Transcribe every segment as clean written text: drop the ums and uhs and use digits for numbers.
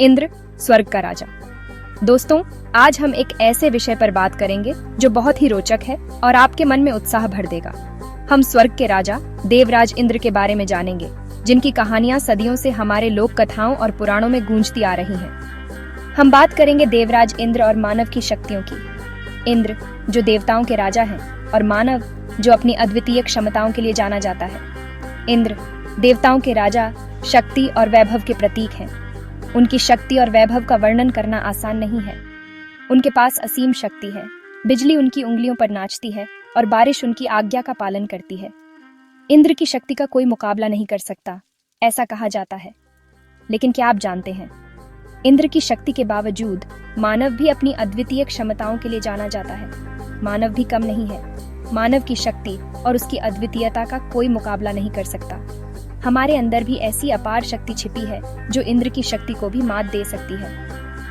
इंद्र, स्वर्ग का राजा। दोस्तों, आज हम एक ऐसे विषय पर बात करेंगे जो बहुत ही रोचक है और आपके मन में उत्साह भर देगा। हम स्वर्ग के राजा देवराज इंद्र के बारे में जानेंगे, जिनकी कहानियां सदियों से हमारे लोक कथाओं और पुराणों में गूंजती आ रही हैं। हम बात करेंगे देवराज इंद्र और मानव की शक्तियों की। इंद्र, जो देवताओं के राजा हैं, और मानव, जो अपनी अद्वितीय क्षमताओं के लिए जाना जाता है। इंद्र, देवताओं के राजा, शक्ति और वैभव के प्रतीक हैं। उनकी शक्ति और वैभव का वर्णन करना आसान नहीं है। उनके पास असीम शक्ति है। बिजली उनकी उंगलियों पर नाचती है और बारिश उनकी आज्ञा का पालन करती है। इंद्र की शक्ति का कोई मुकाबला नहीं कर सकता, ऐसा कहा जाता है। लेकिन क्या आप जानते हैं, इंद्र की शक्ति के बावजूद मानव भी अपनी अद्वितीय क्षमताओं के लिए जाना जाता है। मानव भी कम नहीं है। मानव की शक्ति और उसकी अद्वितीयता का कोई मुकाबला नहीं कर सकता। हमारे अंदर भी ऐसी अपार शक्ति छिपी है जो इंद्र की शक्ति को भी मात दे सकती है।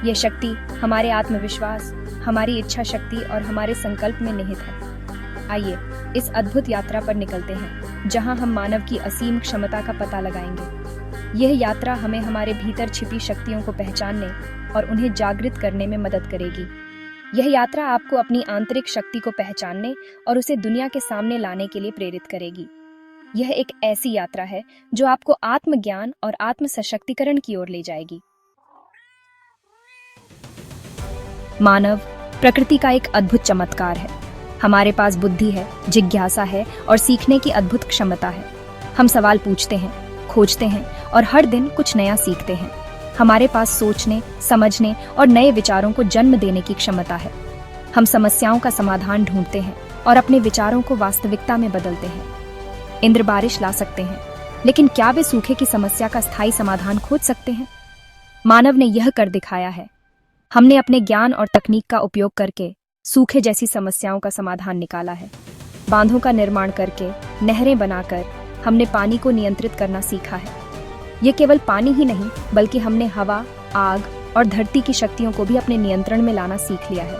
यह शक्ति हमारे आत्मविश्वास, हमारी इच्छा शक्ति और हमारे संकल्प में निहित है। आइए इस अद्भुत यात्रा पर निकलते हैं, जहां हम मानव की असीम क्षमता का पता लगाएंगे। यह यात्रा हमें हमारे भीतर छिपी शक्तियों को पहचानने और उन्हें जागृत करने में मदद करेगी। यह यात्रा आपको अपनी आंतरिक शक्ति को पहचानने और उसे दुनिया के सामने लाने के लिए प्रेरित करेगी। यह एक ऐसी यात्रा है जो आपको आत्मज्ञान और आत्म सशक्तिकरण की ओर ले जाएगी। मानव प्रकृति का एक अद्भुत चमत्कार है। हमारे पास बुद्धि है, जिज्ञासा है और सीखने की अद्भुत क्षमता है। हम सवाल पूछते हैं, खोजते हैं और हर दिन कुछ नया सीखते हैं। हमारे पास सोचने, समझने और नए विचारों को जन्म देने की क्षमता है। हम समस्याओं का समाधान ढूंढते हैं और अपने विचारों को वास्तविकता में बदलते हैं। इंद्र बारिश ला सकते हैं, लेकिन क्या वे सूखे की समस्या का स्थायी समाधान खोज सकते हैं? मानव ने यह कर दिखाया है। हमने अपने ज्ञान और तकनीक का उपयोग करके सूखे जैसी समस्याओं का समाधान निकाला है। बांधों का निर्माण करके, नहरें बनाकर हमने पानी को नियंत्रित करना सीखा है। ये केवल पानी ही नहीं, बल्कि हमने हवा, आग और धरती की शक्तियों को भी अपने नियंत्रण में लाना सीख लिया है।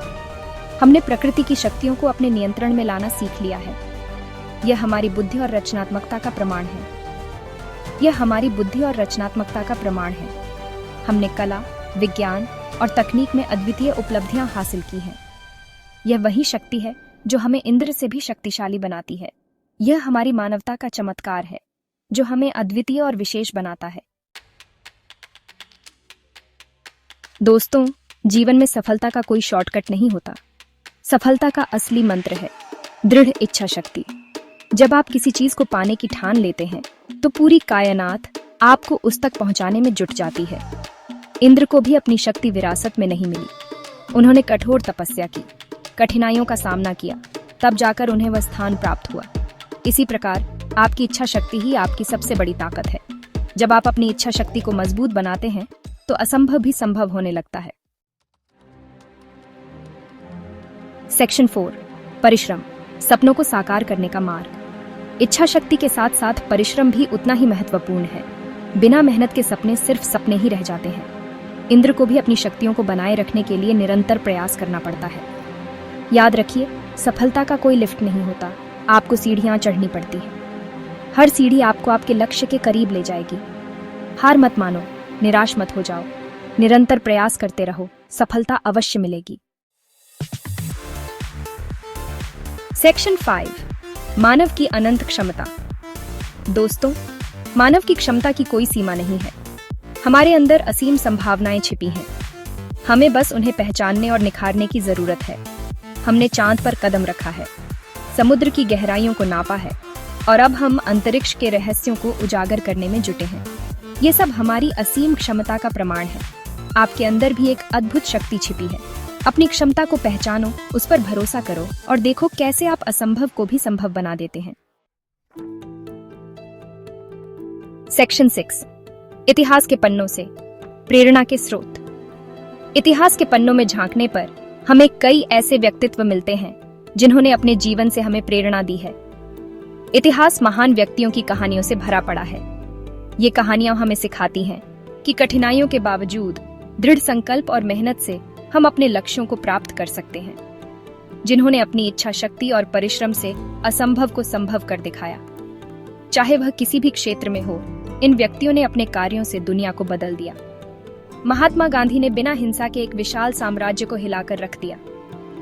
हमने प्रकृति की शक्तियों को अपने नियंत्रण में लाना सीख लिया है। यह हमारी बुद्धि और रचनात्मकता का प्रमाण है। यह हमारी बुद्धि और रचनात्मकता का प्रमाण है। हमने कला, विज्ञान और तकनीक में अद्वितीय उपलब्धियां हासिल की हैं। यह वही शक्ति है जो हमें इंद्र से भी शक्तिशाली बनाती है। यह हमारी मानवता का चमत्कार है, जो हमें अद्वितीय और विशेष बनाता है। दोस्तों, जीवन में सफलता का कोई शॉर्टकट नहीं होता। सफलता का असली मंत्र है दृढ़ इच्छा शक्ति। जब आप किसी चीज को पाने की ठान लेते हैं, तो पूरी कायनात आपको उस तक पहुंचाने में जुट जाती है। इंद्र को भी अपनी शक्ति विरासत में नहीं मिली। उन्होंने कठोर तपस्या की, कठिनाइयों का सामना किया, तब जाकर उन्हें वह स्थान प्राप्त हुआ। इसी प्रकार आपकी इच्छा शक्ति ही आपकी सबसे बड़ी ताकत है। जब आप अपनी इच्छा शक्ति को मजबूत बनाते हैं, तो असंभव भी संभव होने लगता है। सेक्शन 4, परिश्रम, सपनों को साकार करने का मार्ग। इच्छा शक्ति के साथ साथ परिश्रम भी उतना ही महत्वपूर्ण है। बिना मेहनत के सपने सिर्फ सपने ही रह जाते हैं। इंद्र को भी अपनी शक्तियों को बनाए रखने के लिए निरंतर प्रयास करना पड़ता है। याद रखिए, सफलता का कोई लिफ्ट नहीं होता, आपको सीढ़ियां चढ़नी पड़ती है। हर सीढ़ी आपको आपके लक्ष्य के करीब ले जाएगी। हार मत मानो, निराश मत हो जाओ, निरंतर प्रयास करते रहो, सफलता अवश्य मिलेगी। सेक्शन 5, मानव की अनंत क्षमता। दोस्तों, मानव की क्षमता की कोई सीमा नहीं है। हमारे अंदर असीम संभावनाएं छिपी हैं। हमें बस उन्हें पहचानने और निखारने की जरूरत है। हमने चांद पर कदम रखा है, समुद्र की गहराइयों को नापा है और अब हम अंतरिक्ष के रहस्यों को उजागर करने में जुटे हैं। ये सब हमारी असीम क्षमता का प्रमाण है। आपके अंदर भी एक अद्भुत शक्ति छिपी है। अपनी क्षमता को पहचानो, उस पर भरोसा करो और देखो कैसे आप असंभव को भी संभव बना देते हैं। सेक्शन 6, इतिहास के पन्नों से प्रेरणा के स्रोत। इतिहास के पन्नों में झांकने पर हमें कई ऐसे व्यक्तित्व मिलते हैं जिन्होंने अपने जीवन से हमें प्रेरणा दी है। इतिहास महान व्यक्तियों की कहानियों से भरा पड़ा है। ये कहानियां हमें सिखाती हैं कि कठिनाइयों के बावजूद दृढ़ संकल्प और मेहनत से हम अपने लक्ष्यों को प्राप्त कर सकते हैं। जिन्होंने अपनी इच्छा शक्ति और परिश्रम से असंभव को संभव कर दिखाया। चाहे वह किसी भी क्षेत्र में हो, इन व्यक्तियों ने अपने कार्यों से दुनिया को बदल दिया। महात्मा गांधी ने बिना हिंसा के एक विशाल साम्राज्य को हिलाकर रख दिया।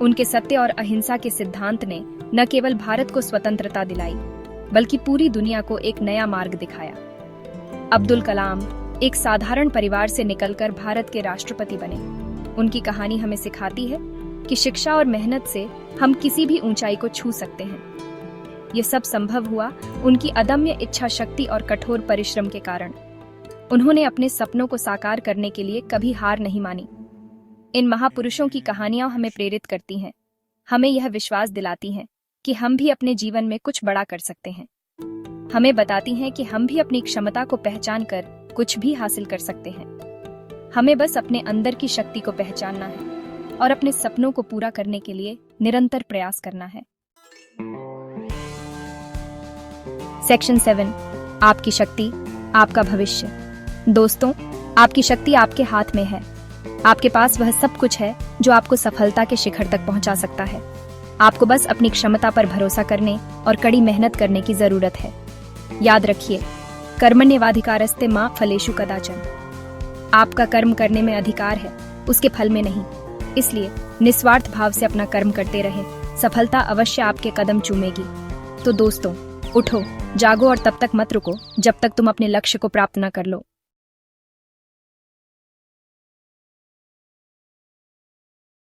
उनके सत्य और अहिंसा के सिद्धांत ने न केवल भारत को स्वतंत्रता दिलाई, बल्कि पूरी दुनिया को एक नया मार्ग दिखाया। अब्दुल कलाम एक साधारण परिवार से निकलकर भारत के राष्ट्रपति बने। उनकी कहानी हमें सिखाती है कि शिक्षा और मेहनत से हम किसी भी ऊंचाई को छू सकते हैं। ये सब संभव हुआ उनकी अदम्य इच्छा शक्ति और कठोर परिश्रम के कारण। उन्होंने अपने सपनों को साकार करने के लिए कभी हार नहीं मानी। इन महापुरुषों की कहानियां हमें प्रेरित करती हैं, हमें यह विश्वास दिलाती हैं कि हम भी अपने जीवन में कुछ बड़ा कर सकते हैं। हमें बताती हैं कि हम भी अपनी क्षमता को पहचान कर कुछ भी हासिल कर सकते हैं। हमें बस अपने अंदर की शक्ति को पहचानना है और अपने सपनों को पूरा करने के लिए निरंतर प्रयास करना है। सेक्शन 7, आपकी शक्ति, आपका भविष्य। दोस्तों, आपकी शक्ति आपके हाथ में है। आपके पास वह सब कुछ है जो आपको सफलता के शिखर तक पहुंचा सकता है। आपको बस अपनी क्षमता पर भरोसा करने और कड़ी मेहनत करने की जरूरत है। याद रखिए, कर्मण्येवाधिकारस्ते मा फलेषु कदाचन। आपका कर्म करने में अधिकार है, उसके फल में नहीं। इसलिए निस्वार्थ भाव से अपना कर्म करते रहें, सफलता अवश्य आपके कदम चूमेगी। तो दोस्तों, उठो, जागो और तब तक मत रुको जब तक तुम अपने लक्ष्य को प्राप्त न कर लो।